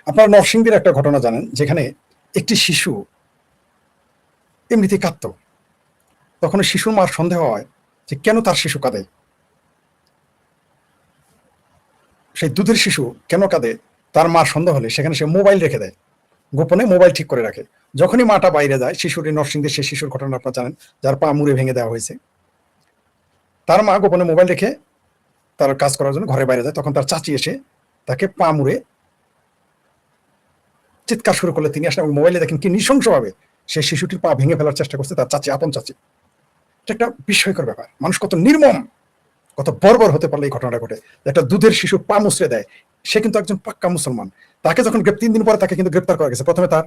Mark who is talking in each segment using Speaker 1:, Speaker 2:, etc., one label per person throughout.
Speaker 1: আপনারা নরসিংদীর একটা ঘটনা জানেন, যেখানে একটি শিশু এমনিতেই কাঁদত। তখন শিশুর মার সন্দেহ হয় যে কেন তার শিশু কাঁদে, সেই দুধের শিশু কেন কাঁদে। তার মার সন্দেহ হলে সেখানে সে মোবাইল রেখে দেয়, গোপনে মোবাইল ঠিক করে রাখে। যখনই মাটা বাইরে যায়, শিশুটি নরসিংদীর সেই শিশুর ঘটনা আপনারা জানেন, যার পা মুড়ে ভেঙে দেওয়া হয়েছে, তার মা গোপনে মোবাইল রেখে তার কাজ করার জন্য ঘরে বাইরে যায়। তখন তার চাচি এসে তাকে পা মুড়ে চিৎকার শুরু করলে তিনি আসলে মোবাইলে দেখেন কি নৃশংসভাবে সেই শিশুটির পা ভেঙে ফেলার চেষ্টা করছে তার চাচি, আপন চাচি। এটা একটা বিস্ময়কর ব্যাপার। মানুষ কত নির্মম, কত বর্বর হতে পারলে এই ঘটনাটা ঘটে। একটা দুধের শিশু পা মুচড়ে দেয়, সে কিন্তু একজন পাক্কা মুসলমান। তাকে যখন 3 দিন পরে তাকে কিন্তু গ্রেপ্তার করা গেছে। প্রথমে তার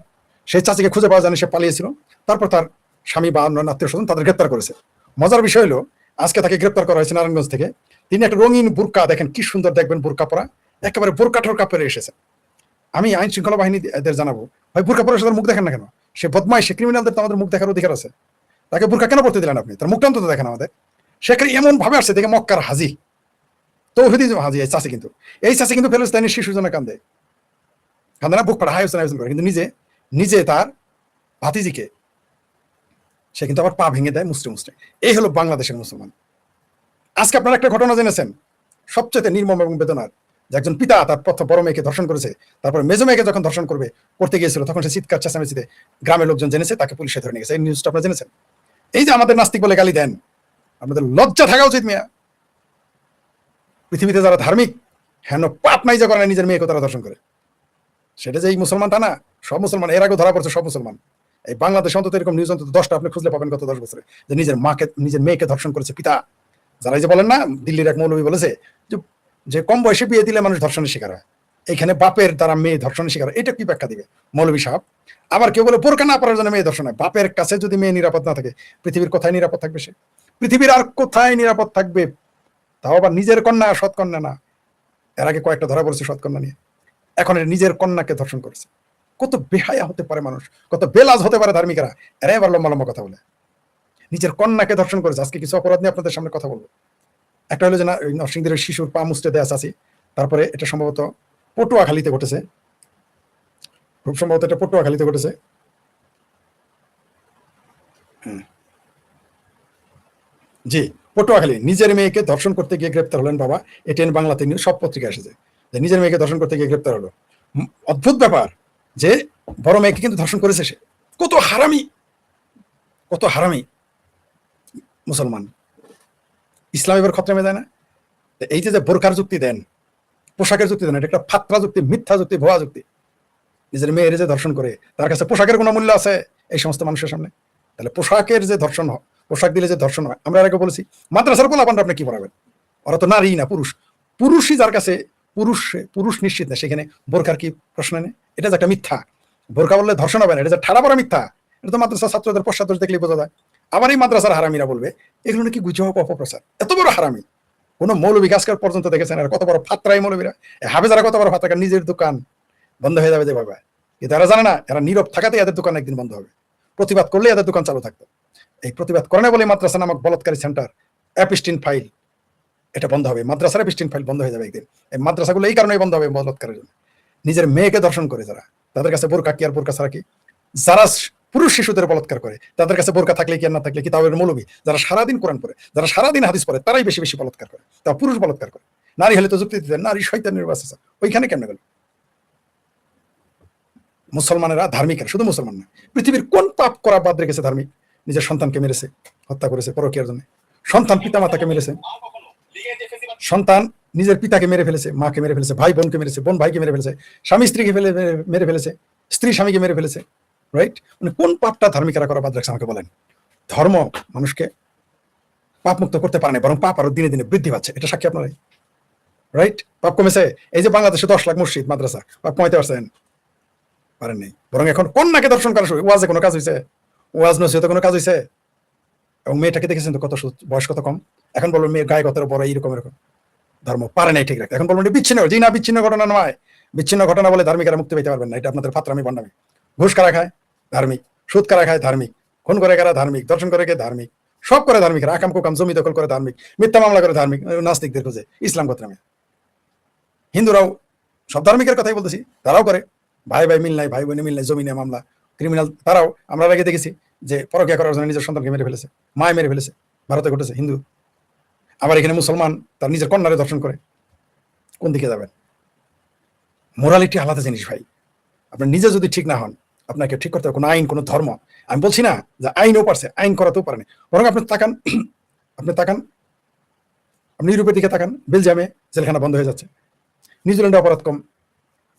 Speaker 1: সেই চাচিকে খুঁজে পাওয়া যায়নি, সে পালিয়েছিল। তারপর তার স্বামী বা অন্যান্য আত্মীয় স্বজন তাদের গ্রেপ্তার করেছে। মজার বিষয় হলো, আজকে তাকে গ্রেপ্তার করা হয়েছে নারায়ণগঞ্জ থেকে। তিনি একটা রঙিন বুরকা, দেখেন কি সুন্দর, দেখবেন বুরকা পরা, একেবারে বোরকা ঠোরকা পরে এসেছে। আমি আইন শৃঙ্খলা বাহিনীদের জানাবো, ভাই বুরকা পরে তার মুখ দেখেন না কেন? সে বদমাই, সে ক্রিমিনালদের তো আমাদের মুখ দেখার অধিকার আছে। তাকে বুরকা কেন পড়তে দিলেন আপনি? তার মুখটা অন্তত দেখেন আমাদের। সে এমন ভাবে আসছে দেখে মক্কার হাজি, তৌহিদি হাজি। এই চাষি কিন্তু, এই চাষি কিন্তু ফেলস্তাইনের শিশুর জন্য কান্দে, কান্দে না, বুক ফাটা হাই হোসেন করে, কিন্তু নিজে নিজে তার ভাতিজিকে সে কিন্তু আবার পা ভেঙে দেয় মুসরে মুসরে। এই হলো বাংলাদেশের মুসলমান। আজকে আপনারা একটা ঘটনা জেনেছেন সবচেয়ে নির্মম এবং বেদনার, যে একজন পিতা তার প্রথম বড় মেয়েকে ধর্ষণ করেছে। তারপরে মেজো মেয়েকে যখন ধর্ষণ করতে গিয়েছিল, তখন সে চিৎকার চেঁচামেচিতে গ্রামের লোকজন জেনেছে, তাকে পুলিশে ধরে নিয়ে গেছে। এই নিউজটা আপনারা জেনেছেন? এই যে আমাদের নাস্তিক বলে গালি দেন, আপনাদের লজ্জা থাকা উচিত মিয়া। পৃথিবীতে যারা ধার্মিক, হেন পাপ নাই যে করে না নিজের মেয়েকে তারা ধর্ষণ করে। সেটা যে এই মুসলমান তা না, সব মুসলমান। এর আগে ধরা পড়ছে সব মুসলমান। এই বাংলাদেশ অন্তত এরকম নিউজ অন্তত 10টা আপনি খুঁজলে পাবেন গত 10 বছরে, যে নিজের মেয়েকে ধর্ষণ করেছে পিতা। যারা এই যে বলেন না, দিল্লির এক মৌলবী বলেছে যে কম বয়সে বিয়ে দিলে মানুষ ধর্ষণের শিকার হয়, এখানে বাপের দ্বারা মেয়ে ধর্ষণের শিকার হয়। এটা কি ব্যাখ্যা দিবে মৌলবী সাহেব? আবার কেউ বলে বোরকা না পরার জন্য মেয়ে ধর্ষণ হয়। বাপের কাছে যদি মেয়ে নিরাপদ না থাকে, পৃথিবীর কোথায় নিরাপদ থাকবে সে? পৃথিবীর আর কোথায় নিরাপদ থাকবে? তাও আবার নিজের কন্যা, সৎ কন্যা না। এর আগে কয়েকটা ধরা পড়েছে সৎ কন্যা নিয়ে, এখন নিজের কন্যাকে ধর্ষণ করেছে। কত বেহায়া হতে পারে মানুষ, কত বেলাজ হতে পারে ধার্মিকরা। এরা এবার লম্বা লম্বা কথা বলে নিজের কন্যাকে ধর্ষণ করেছে। আজকে কিছু অপরাধ নিয়ে আপনাদের সামনে কথা বলবো। একটা হলো যে নরসিংদীর শিশুর পা মুচড়ে দেয়া আছে। তারপরে এটা সম্ভবত পটুয়াখালীতে ঘটেছে, খুব সম্ভবত এটা পটুয়াখালীতে ঘটেছে। জি, পটুয়াখালী নিজের মেয়েকে ধর্ষণ করতে গিয়ে গ্রেপ্তার হলেন বাবা। এটিএন বাংলাতে নিউজ, সব পত্রিকা এসেছে যে নিজের মেয়েকে ধর্ষণ করতে গিয়ে গ্রেপ্তার হলো। অদ্ভুত ব্যাপার যে বড় মেয়েকে কিন্তু ধর্ষণ করেছে সে। কত হারামি, কত হারামি মুসলমান। ইসলাম এবার খতরামে দেয় না? এই যে বোরকার যুক্তি দেন, পোশাকের যুক্তি দেন, এটা একটা ফাত্রা যুক্তি, মিথ্যা যুক্তি, ভুয়া যুক্তি। নিজের মেয়ের যে ধর্ষণ করে, তার কাছে পোশাকের কোনো মূল্য আছে এই সমস্ত মানুষের সামনে? তাহলে পোশাকের যে ধর্ষণ হয়, পোশাক দিলে যে ধর্ষণ হয়, আমরা আগে বলেছি মাদ্রাসার পোলাপানরা আপনি কি পড়াবেন? ওরা তো নারী না পুরুষ। পুরুষই যার কাছে পুরুষ নিশ্চিত না, সেখানে বোরকার কি প্রশ্ন নেই? এটা যে একটা মিথ্যা। বোরকা বললে ধর্ষণ হবে না, এটা যে ঠাড়া পড়া মিথ্যা। এটা তো মাদ্রাসা ছাত্রদের পশ্চাদোষ দেখলেই বোঝা যায়। আবার এই মাদ্রাসার হারামিরা বলবে এগুলো নাকি গুজব, অপপ্রচার। এত বড় হারামি কোন মৌলবী আজকাল পর্যন্ত দেখেছেন? আর কত বড় ফাত্রাই মৌলবীরা, হাফেজারা কত বড় ফাত্রা। নিজের দোকান বন্ধ হয়ে যাবে যেভাবে, কিন্তু এরা জানে না, এরা নীরব থাকাতে এদের দোকান একদিন বন্ধ হবে। প্রতিবাদ করলে এদের দোকান চালু থাকবে। এই প্রতিবাদ করে না বলে মাদ্রাসা নামক বলৎকারী সেন্টার, অ্যাপিস্টিন ফাইল, এটা বন্ধ হবে। মাদ্রাসার অ্যাপিস্টিন ফাইল বন্ধ হয়ে যাবে একদিন। এই মাদ্রাসাগুলো এই কারণেই বন্ধ হবে, বলৎকারের জন্য। নিজের মেয়েকে ধর্ষণ করে যারা, তাদের কাছে বোরকা কি আর বোরকা ছাড়া কি? যারা পুরুষ শিশুদের বলৎকার করে, তাদের কাছে বোরকা থাকলে কি আর না থাকলে কি তাদের মৌলবী? যারা সারাদিন কোরআন পড়ে, যারা সারাদিন হাদিস পড়ে, তারাই বেশি বেশি বলৎকার করে। তা পুরুষ বলৎকার করে। নারী হলে তো যুক্তি দিতেন, নারী শয়তানের বাস আছে, ওইখানে কেমনে গেল? মুসলমানেরা ধার্মিকের, শুধু মুসলমান না, পৃথিবীর কোন পাপ করা বাদ রেখেছে ধার্মিক? নিজের সন্তানকে মেরেছে, হত্যা করেছে পরকীয়ার জন্য। সন্তান পিতা মাতাকে মেরেছে, সন্তান নিজের পিতাকে মেরে ফেলেছে, মাকে মেরে ফেলেছে, ভাই বোনকে মেরেছে, বোন ভাইকে মেরে ফেলেছে, স্বামী স্ত্রীকে মেরে ফেলেছে, স্ত্রী স্বামীকে মেরে ফেলেছে। রাইট? মানে কোন পাপটা ধার্মিকেরা করা বাদ রাখছে আমাকে বলেন? ধর্ম মানুষকে পাপ মুক্ত করতে পারে না, বরং পাপ আরো দিনে দিনে বৃদ্ধি পাচ্ছে। এটা সাক্ষী আপনারাই। রাইট? পাপ কমেছে। এই যে বাংলাদেশে 10 লাখ মসজিদ মাদ্রাসা, পাপ কমাইতে পারছেন? পারেন নাই। বরং এখন কন্যাকে দর্শন করা শুরু। ওয়াজে কোনো কাজ হয়েছে? ওয়াজ নসিহতে কোনো কাজ হয়েছে? এবং মেয়েটাকে দেখেছেন তো কত বয়স কত কম। এখন বলবেন মেয়ের গায়ে কত বড়, এইরকম এরকম। ধর্ম পারে নাই ঠিক রাখতে। এখন বলবেন বিচ্ছিন্ন। জি না, বিচ্ছিন্ন ঘটনা নয়। বিচ্ছিন্ন ঘটনা বলে ধার্মিকেরা মুক্তি পেতে পারবেন না। এটা আপনাদের ফাত্রামি, বান্ডামি। ঘুষ কারা খায়? ধার্মিক। সুদ কারা খায়? ধার্মিক। খুন করে কারা? ধার্মিক। দর্শন করে কে? ধার্মিক। সব করে ধার্মিকরা। আকাম কুকাম জমি দখল করে ধার্মিক। মিথ্যা মামলা করে ধার্মিক। নাস্তিকদের খোঁজে ইসলাম গোত্রামে। হিন্দুরাও সব ধার্মিকের কথাই বলতেছি, তারাও করে। ভাই ভাই মিল নাই, ভাই বোনে মিল নাই, জমি নিয়ে মামলা, ক্রিমিনাল তারাও আমরা আগে দেখেছি যে পরকীয়া করার জন্য নিজের সন্তানকে মেরে ফেলেছে, মায় মেরে ফেলেছে, ভারতে ঘটেছে। হিন্দু আবার এখানে মুসলমান তার নিজের কন্যারে দর্শন করে। কোন দিকে যাবেন? মোরালিটি আলাদা জিনিস ভাই। আপনি নিজে যদি ঠিক না হন, আপনাকে ঠিক করতে হবে কোনো আইন, কোনো ধর্ম। আমি বলছি না যে আইনও পারছে, আইন করাতেও পারেনি, বরং আপনি তাকান, আপনি তাকান, আপনি ইউরোপের দিকে তাকান, বেলজিয়ামে জেলখানা বন্ধ হয়ে যাচ্ছে, নিউজিল্যান্ডে অপরাধ কম,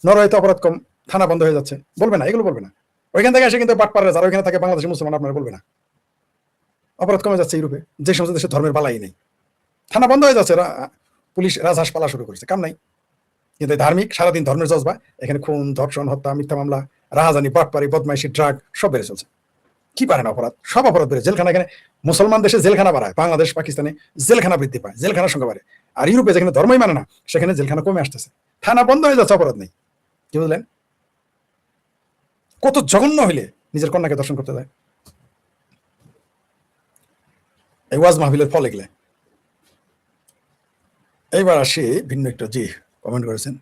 Speaker 1: নরওয়েতে অপরাধ কম, থানা বন্ধ হয়ে যাচ্ছে, বলবে না, এগুলো বলবে না। ওইখান থেকে এসে কিন্তু বাটপাড়া যারা ওইখানে থাকে বাংলাদেশের মুসলমান, আপনারা বলবে না অপরাধ কমে যাচ্ছে ইউরোপে, যে সমস্ত দেশে ধর্মের বালাই নেই, থানা বন্ধ হয়ে যাচ্ছে, পুলিশ রাজহাঁস পালা শুরু করেছে, কাম নাই। কিন্তু ধার্মিক সারাদিন ধর্মের জজবা, এখানে খুন, ধর্ষণ, হত্যা, মিথ্যা মামলা, রাহাজানি, বাটপারি, বদমাইশি, ড্রাগ সব বেড়ে চলছে। কি পারে না অপরাধ, সব অপরাধ বেড়ে, জেলখানা এখানে মুসলমান দেশে জেলখানা বাড়ায়, বাংলাদেশ পাকিস্তানে জেলখানা বৃদ্ধি পায়, জেলখানার সংখ্যা বাড়ে। আর ইউরোপে যেখানে ধর্মই মানে না সেখানে জেলখানা কমে আসতেছে, থানা বন্ধ হয়ে যাচ্ছে, অপরাধ নেই। কি বুঝলেন? কত জঘন্য হইলে নিজের কন্যাকে দর্শন করতে যায়। এই ওয়াজ মাহফিলের ফল এগুলো। এইবার আসি ভিন্ন একটা, জি কমেন্ট করেছেন,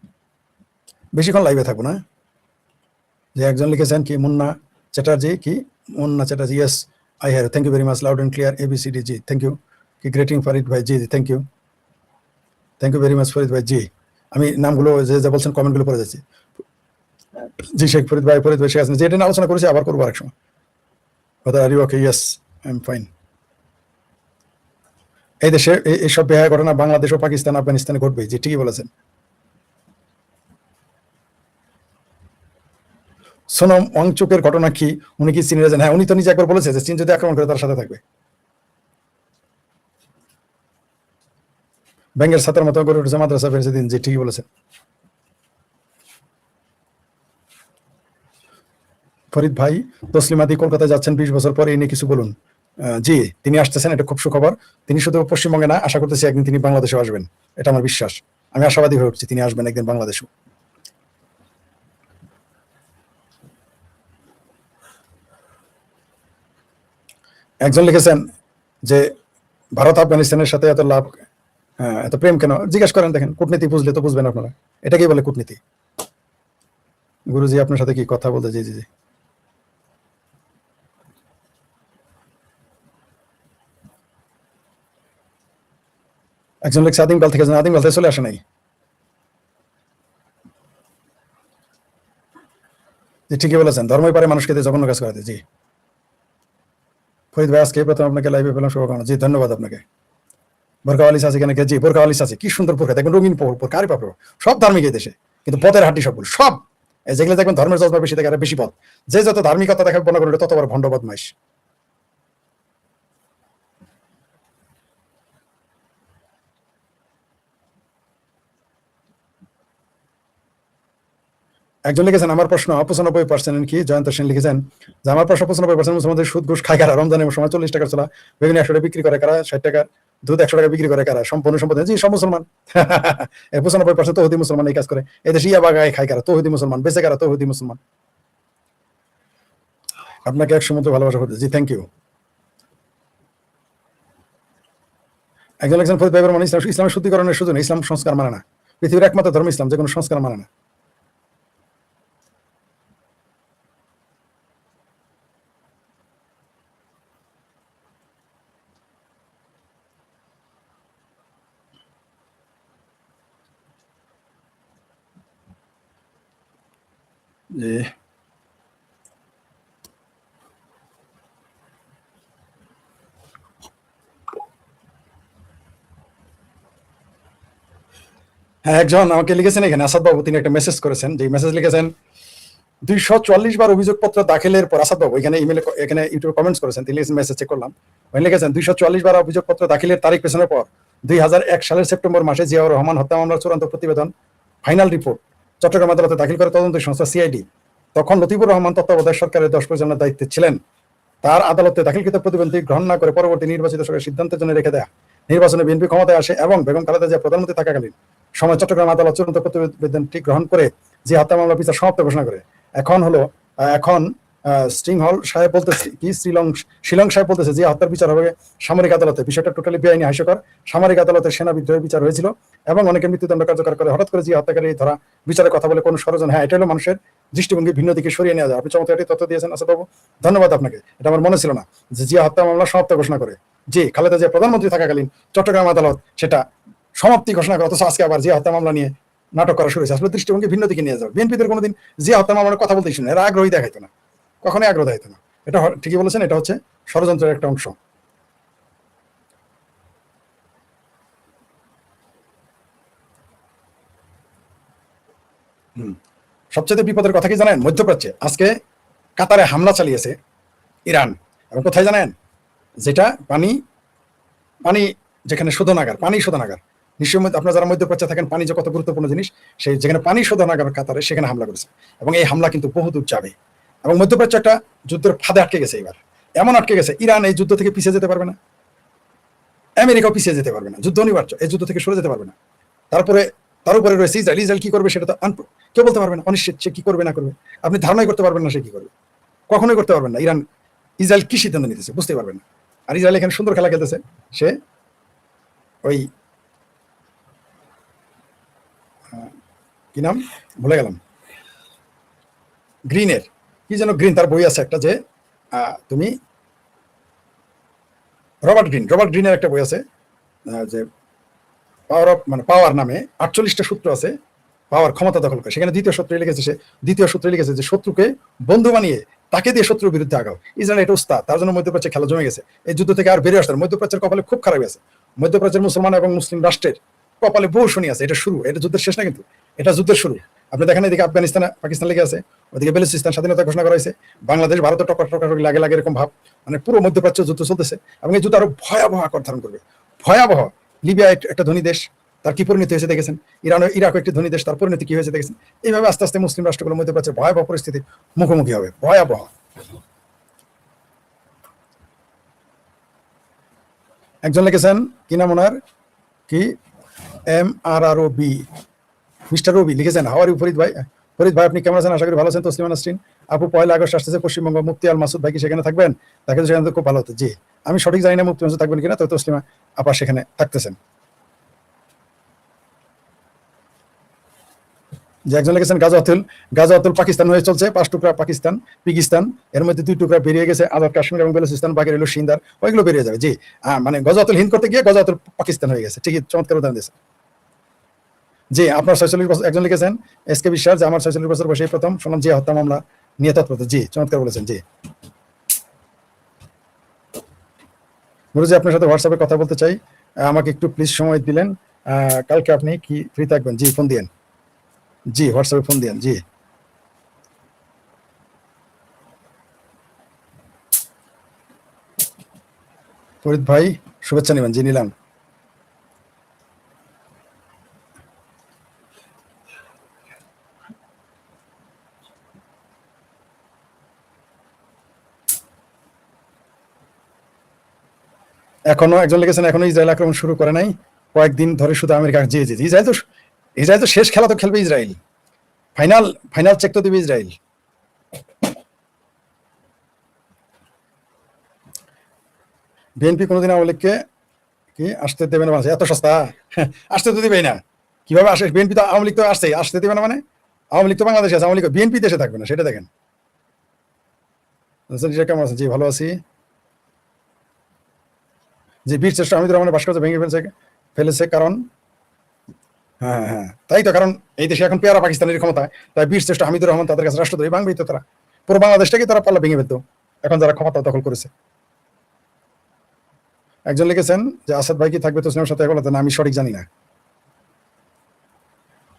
Speaker 1: বেশিক্ষণ লাইভে থাকবো না। যে একজন লিখেছেন কি মুন্না চ্যাটার্জি, কি Munna Chatterjee, yes I have, thank you very much, loud and clear ABCD, ji thank you. কি গ্রেটিং ফরিদ ভাই, ji thank you, thank you very much Farid ভাই, জি আমি নামগুলো যে যে বলছেন কমেন্টগুলো পড়ে যাচ্ছি। জি শেখ ফরিদ ভাই, ফরিদ ভাই শেখ হাসিনা, যে এটা নিয়ে আলোচনা করেছি, আবার করবো আরেক সময়। Are you okay? Yes I am fine. এই দেশে এইসব বেহায়া ঘটনা বাংলাদেশ ও পাকিস্তান, আফগানিস্তানে ঘটবে, জি ঠিকই বলেছেন। সোনম ওয়াংচুকের ঘটনা কি, উনি কি চীনের এজেন্ট? হ্যাঁ, উনি তো নিজে একবার বলেছে যে চীন যদি আক্রমণ করে তার সাথে থাকবে। ব্যাংকের ছাত্রের মতো গড়ে উঠেছে মাদ্রাসা ফেরেছে দিন, জি ঠিকই বলেছেন। ফরিদ ভাই, তসলিমাদি কলকাতায় যাচ্ছেন 20 বছর পরে, এনে কিছু বলুন। জি তিনি আসতেছেন, এটা খুব সুখবর। তিনি শুধু পশ্চিমবঙ্গে না, আশা করতেছি একদিন তিনি বাংলাদেশেও আসবেন, এটা আমার বিশ্বাস। আমি আশাবাদী হয়ে উঠছি তিনি আসবেন একদিন বাংলাদেশেও। একজন লিখেছেন যে ভারত আফগানিস্তানের সাথে এত লাভ, এত প্রেম কেন? জিজ্ঞাসা করেন, দেখেন কূটনীতি বুঝলে তো বুঝবেন আপনারা, এটাকেই বলে কূটনীতি। গুরুজি আপনার সাথে কি কথা বলতে? জি জি জি। একজন লিখছে আদিমকাল থেকে, আদিমকাল থেকে চলে আসে নাই। জি ঠিকই বলেছেন, ধর্মই পারে মানুষকে দিয়ে জঘন্য কাজ করাতে। জি ফরিদ ভাই, আজকে প্রথম আপনাকে লাইভে পেলাম, শুভকামনা। জি ধন্যবাদ আপনাকে। বোরকা আলী আছে কেন? জি বোরকা আলী আছে, কি সুন্দর বোরকা, দেখবেন রঙিন বোরকা, আরে বাপরে, সব ধার্মিক এই দেশে, কিন্তু পথের হাঁটি সবগুলো, সব যেগুলো দেখবেন ধর্মের জজবা বেশি থাকে, বেশি পথ, যে যত ধার্মিকতা দেখাবে মনে করলে তত বড় ভণ্ড বদমাইশ। একজন লিখেছেন আমার প্রশ্ন 95% কি, জয়ন্ত সেন লিখেছেন যে আমার প্রশ্ন 95% মুসলমানদের সুদ ঘুষ খায় কারা, রমজানের সময় 40 টাকার চলা বেগুন 100 টাকা বিক্রি করে কারা, 60 টাকার দুধ 100 টাকা বিক্রি করে কারা, সম্পূর্ণ সম্পদ, জি সব মুসলমান। 95% তৌহিদি মুসলমান এই কাজ করে। এই দেশে ইয়াবা গায়ে খায় কারা, তৌহিদি মুসলমান, বেঁচে কারা, তৌহিদি মুসলমান। আপনাকে এক সমুদ্র ভালোবাসা করতে, জি থ্যাংক ইউ। একজন লিখেছেন ফরিদ ভাই, মানে ইসলামের শুদ্ধিকরণের সুযোগ নেই, ইসলাম সংস্কার মানে না, পৃথিবীর একমাত্র ধর্ম ইসলাম, যে কোনো সংস্কার মানে না। জি হ্যাঁ, একজন আমাকে লিখেছেন এখানে, আসাদ বাবু, তিনি একটা মেসেজ করেছেন, যে মেসেজ লিখেছেন 244 বার অভিযোগপত্র দাখিলের পর, আসাদ বাবু এখানে ইমেলে, এখানে ইউটিউবে কমেন্টস করেছেন, তিনি মেসেজ চেক করলাম, উনি লিখেছেন 244 বার অভিযোগপত্র দাখিলের তারিখ পেছনের পর 2001 সালের সেপ্টেম্বর মাসে জিয়াউর রহমান হত্যা মামলার চূড়ান্ত প্রতিবেদন ফাইনাল রিপোর্ট চট্টগ্রাম আদালতে দাখিল করে তদন্ত সংস্থা সিআইডি। তখন লতিফুর রহমান তত্ত্বাবধায়ক সরকারের 10 পরিচালনার দায়িত্বে ছিলেন। তার আদালতে দাখিলকৃত প্রতিবেদনটি গ্রহণ না করে পরবর্তী নির্বাচিত সরকারের সিদ্ধান্তের জন্য রেখে দেয়া। নির্বাচনে বিএনপি ক্ষমতায় আসে এবং বেগম খালেদা জিয়া প্রধানমন্ত্রী থাকাকালীন সময় চট্টগ্রাম আদালত চূড়ান্ত প্রতিবেদনটি গ্রহণ করে যে হত্যা মামলা বিচার সমাপ্ত ঘোষণা করে। এখন স্টিং হল সাহেব বলতেছে কি, শিলং সাহেব বলতেছে যে হত্যার বিচার হবে সামরিক আদালতে। বিষয়টা টোটালি বেআইনি, হাস্যকর। সামরিক আদালতের সেনা বিদ্রোহের বিচার হয়েছিল এবং অনেকে মৃত্যুদণ্ড কার্যকর করে। হঠাৎ করে যে হত্যাকারী ধরা বিচারের কথা বলে কোন ষড়যন্ত্র? হ্যাঁ, এটা হলো মানুষের দৃষ্টিভঙ্গি ভিন্ন দিকে সরিয়ে নেওয়া যায়। আপনি চমৎকার একটি তথ্য দিয়েছেন আসাদ বাবু, ধন্যবাদ আপনাকে। এটা আমার মনে ছিল না যে জিয়া হত্যা মামলা সমাপ্ত ঘোষণা করে, যে খালেদা জিয়া প্রধানমন্ত্রী থাকাকালীন চট্টগ্রাম আদালত সেটা সমাপ্তি ঘোষণা করে, অথচ আজকে আবার জিয়া হত্যা মামলা নিয়ে নাটক করা শুরু হয়েছে। আসলে দৃষ্টিভঙ্গি ভিন্ন দিকে নিয়ে যাবে। বিএনপিদের কোনোদিন জিয়া হত্যা মামলার কথা বলতেই শুনে, এরা আগ্রহী দেখাইতো না, কখনোই আগ্রহ দেখাইতো না। এটা ঠিকই বলেছেন, এটা হচ্ছে ষড়যন্ত্রের একটা অংশ। সবচেয়ে বিপদের কথা কি জানেন? মধ্যপ্রাচ্যে আজকে কাতারে হামলা চালিয়েছে ইরান, এবং কোথায় জানেন? যেটা পানি পানি যেখানে শোধনাগার, পানি শোধনাগার, নিশ্চয়ই আপনারা যারা মধ্যপ্রাচ্যে থাকেন, পানি যে কত গুরুত্বপূর্ণ জিনিস, সেই যেখানে পানি শোধনাগার কাতারে, সেখানে হামলা করেছে। এবং এই হামলা কিন্তু বহুদূর যাবে, এবং মধ্যপ্রাচ্য একটা যুদ্ধের ফাঁদে আটকে গেছে। এবার এমন আটকে গেছে, ইরান এই যুদ্ধ থেকে পিছিয়ে যেতে পারবে না, আমেরিকাও পিছিয়ে যেতে পারবে না, যুদ্ধ অনিবার্য, এই যুদ্ধ থেকে সরে যেতে পারবে না। তারপরে তার উপরে রয়েছে ইসরায়েল। ইসরায়েল কি করবে সেটা তো কেউ বলতে পারবে না, অনিশ্চিত। সে কি করবে না করবে আপনি ধারণাই করতে পারবেন না, সে কি করবে, কখনোই করতে পারবেন না। ইসরায়েল কি সিদ্ধান্ত নিতেছে বুঝতে পারবেন না। আর ইসরায়েল এখানে সুন্দর খেলা খেলতেছে, সে ওই কি নাম ভুলে গেলাম, গ্রিনের কি যেন, গ্রিন তার বই আছে একটা, যে তুমি রবার্ট গ্রিনের একটা বই আছে, যে পাওয়ার অফ, মানে পাওয়ার নামে 48টা সূত্র আছে পাওয়ার, ক্ষমতা দখল করে। সেখানে দ্বিতীয় সূত্রে লিখেছে, সে দ্বিতীয় সূত্রে লিখেছে যে শত্রুকে বন্ধু বানিয়ে তাকে দিয়ে শত্রুর বিরুদ্ধে আগাও। ইসরায়েল এটা উস্তাদ, তার জন্য মধ্যপ্রাচ্যে খেলা জমে গেছে। এই যুদ্ধ থেকে আর বেরিয়ে আসতে মধ্যপ্রাচ্যের কপালে খুব খারাপ আছে। মধ্যপ্রাচ্যের মুসলমান এবং মুসলিম রাষ্ট্রের কপালে বহু শনি আছে। এটা শুরু, এটা যুদ্ধের শেষ না, কিন্তু এটা যুদ্ধের শুরু। আপনি দেখেন এদিকে আফগানিস্তান পাকিস্তান লেগে আছে, ওদিকে বেলুচিস্তান স্বাধীনতা ঘোষণা করা হয়েছে, বাংলাদেশ ভারতের টক্কর টক্কর লাগে লাগে এরকম ভাব, মানে পুরো মধ্যপ্রাচ্য যুদ্ধ চলতেছে। এবং এই যুদ্ধ আরো ভয়াবহ আকার ধারণ করবে, ভয়াবহ। লিবিয়া একটা ধনী দেশ, তার কি পরিণতি হয়েছে দেখেছেন। ইরাক একটি ধনী দেশ, তার পরিণতি কি হয়েছে দেখেছেন। এইভাবে আস্তে আস্তে মুসলিম রাষ্ট্রগুলোর মধ্যপ্রাচ্যের ভয়াবহ পরিস্থিতির মুখোমুখি হবে, ভয়াবহ। একজন লিখেছেন, কি নাম ওনার, কি MRROB, মিস্টার রবি লিখেছেন, হাওয়ার ইউ ফরিদ ভাই। ফরিদ ভাই আপনি কেমন আছেন? আশা করি ভালো আছেন। তসলিমা নাসরিন আপু, 1 আগস্ট আসতেছে পশ্চিমবঙ্গ, মুফতি আল মাসুদ ভাই কি সেখানে থাকবেন? তাকে তো সেখানে খুব ভালো হতো। জি, আমি সঠিক জানি না মুফতি মাসুদ থাকবেন কিনা, তো তসলিমা আপা সেখানে থাকতেছেন। যে একজন লিখেছেন, গাজা অতুল পাকিস্তান হয়ে চলছে, 5 টুকরা পাকিস্তান পিকিস্তান, এর মধ্যে 2 টুকরা বেরিয়ে গেছে, আজাদ কাশ্মীর এবং বেলুচিস্তান, বাকি রইল সিন্দার, ওইগুলো বেরিয়ে যাবে। জি, মানে গজাতুল হিন্দ করতে গিয়ে গজাতুল পাকিস্তান হয়ে গেছে। ঠিকই, চমৎকার উদাহরণ দিয়েছে। জি, আপনার 46 বছর, একজন লিখেছেন SK বিশ্বাস, যে আমার 46 বছর বয়সে প্রথম শুনলাম জিয়া হত্যা মামলা নিয়ে তৎপরতা। জি, চমৎকার বলেছেন। জি, গুরুজি আপনার সাথে হোয়াটসঅ্যাপে কথা বলতে চাই, আমাকে একটু প্লিজ সময় দিলেন। কালকে আপনি কি ফ্রি থাকবেন? জি, ফোন দিয়েন। জি, হোয়াটসঅ্যাপে ফোন দিয়েন। জি, ফরিদ ভাই শুভেচ্ছা নেবেন। জি, নিলাম। এখনো একজন লিখেছেন, এখনো ইসরায়েল আক্রমণ শুরু করে নাই, কয়েকদিন ধরে শুধু আমেরিকা। জি জি, ইসরায়েল তো শেষ খেলা তো খেলবে ইসরায়েল, ফাইনাল ফাইনাল চেক তো দেবে ইসরায়েল। বিএনপি কোনোদিন আওয়ামী লীগকে কি আসতে দেবে না? এত সস্তা? আসতে তো দিবেই না। কিভাবে আসে? বিএনপি তো, আওয়ামী লীগ তো আসছে, আসতে দেবে না মানে? আওয়ামী লীগ তো বাংলাদেশে আছে, আওয়ামী লীগ বিএনপি দেশে থাকবে না, সেটা দেখেন। কেমন আছেন? জি, ভালো আছি। যে বীর শ্রেষ্ঠ হামিদুর রহমানের ভাস্কর্য ভেঙে ফেলেছে কারণ, হ্যাঁ হ্যাঁ, তাই তো। কারণ এই দেশে এখন পেয়ারা পাকিস্তানের ক্ষমতা, তাই বীর শ্রেষ্ঠ হামিদুর রহমান তাদের কাছে রাষ্ট্রদ্রোহী। বাংলাদেশ তো তারা পুরো বাংলাদেশটাকে তারা পাল্লা ভেঙে ফেলতো, এখন যারা ক্ষমতা দখল করেছে। একজন লিখেছেন যে আসাদ ভাই কি থাকবে তসলিমের সাথে? এখন না, আমি সঠিক জানি না।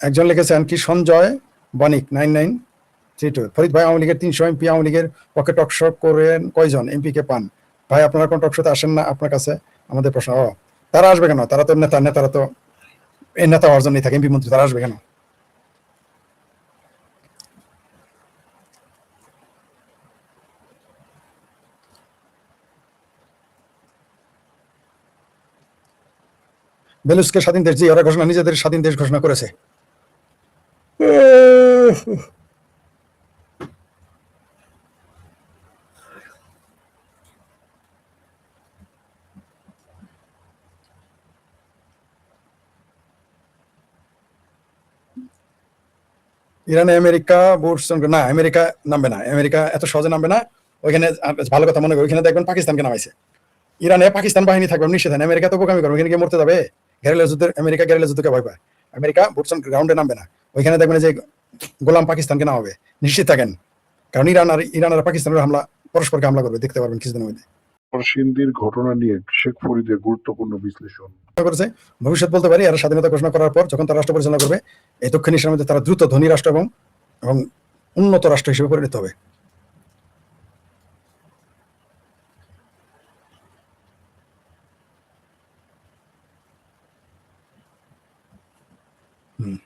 Speaker 1: একজন লিখেছেন কি সঞ্জয় বণিক 9932, ফরিদ ভাই আওয়ামী লীগের 300 এমপি আওয়ামী লীগের পক্ষে টকশো করেন কয়জন এমপি কে পান? ভাই আপনারা কোন টকশোতে আসেন না? আপনার কাছে আমাদের প্রশ্ন। তারা আসবে কেন? তারা তো নেতারা তো এই নেতা হওয়ার জন্যই থাকে, এমপি মন্ত্রী, তারা আসবে কেন? বেলুচকে স্বাধীন দেশ, জি, ওরা ঘোষণা, নিজেদের স্বাধীন দেশ ঘোষণা করেছে। ইরানে আমেরিকা বলছেন না, আমেরিকা নামবে না, আমেরিকা এত সহজে নামবে না ওইখানে। ভালো কথা মনে করি, ওইখানে দেখবেন পাকিস্তানকে নামাইছে। ইরানে পাকিস্তান বাহিনী থাকবে নিষেধ, আমেরিকা তো বোকামি করবে, ওইখানে গিয়ে মরতে যাবে। গেরিলা যুদ্ধের, আমেরিকা গেরিলা যুদ্ধকে ভয় পায়। আমেরিকা বুটস অন গ্রাউন্ডে নামবে না, ওইখানে দেখবেন যে গোলাম পাকিস্তানকে নামাবে, নিশ্চিত থাকেন। কারণ ইরান আর পাকিস্তানের হামলা, পরস্পরকে হামলা করবে, দেখতে পারবেন কিছুদিনের মধ্যে।
Speaker 2: নরসিংদীর ঘটনা নিয়ে শেখ ফরিদের গুরুত্বপূর্ণ বিশ্লেষণ।
Speaker 1: করেছে ভবিষ্যৎ বলতে পারি, এরা স্বাধীনতা ঘোষণা করার পর যখন তারা রাষ্ট্র পরিচালনা করবে, এই দক্ষিণ এশিয়ার মধ্যে তারা দ্রুত ধনী রাষ্ট্র এবং এবং উন্নত রাষ্ট্র হিসেবে পরিণত হবে। হুম।